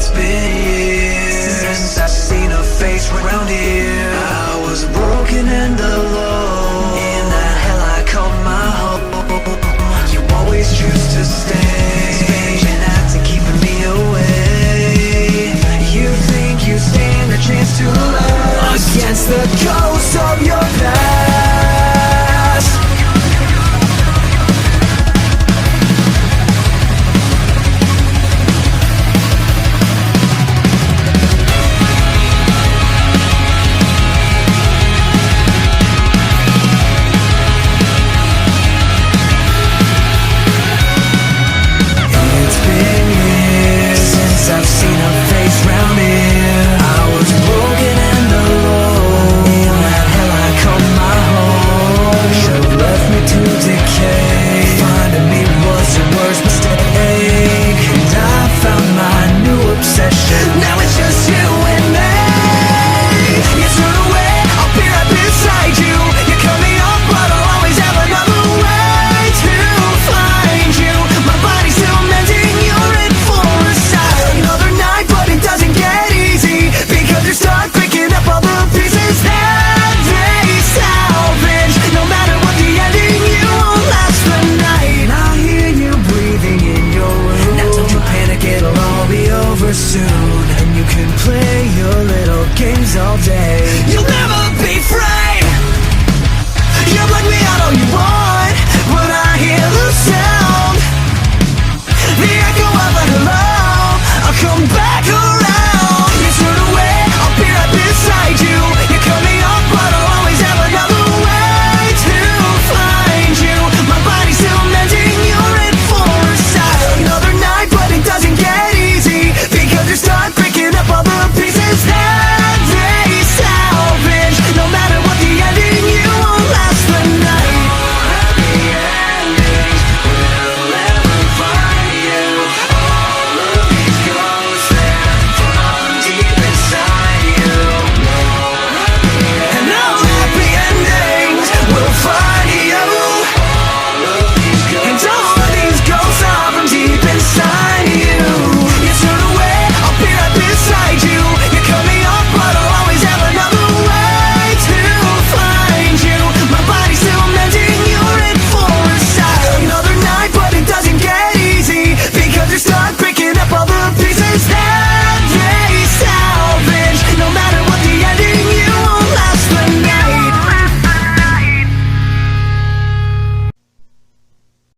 It's been years since I've seen a face around here. I was broken and alone. In that hell I call my home. You always choose to stay. Spinning acting, keeping me away. You think you stand a chance to last against the ghost of your past. I've seen a face round here. I was broken and alone. In that hell I call my home. Should've left me to decay. Finding me was your worst mistake. And I found my new obsession. Now it's just you and me. You turn away, I'll be right beside you. You cut me off, but I'll always have another way to find you. My body's still mending, you're in for a side. Another night, but it doesn't get easy, because you're stuck picking up all the pieces that they salvage. No matter what the ending, you won't last the night. I hear you breathing in your room. Now don't you panic, it'll all be over soon. And you can play your little games all day. You'll never be free. You block me out all you want.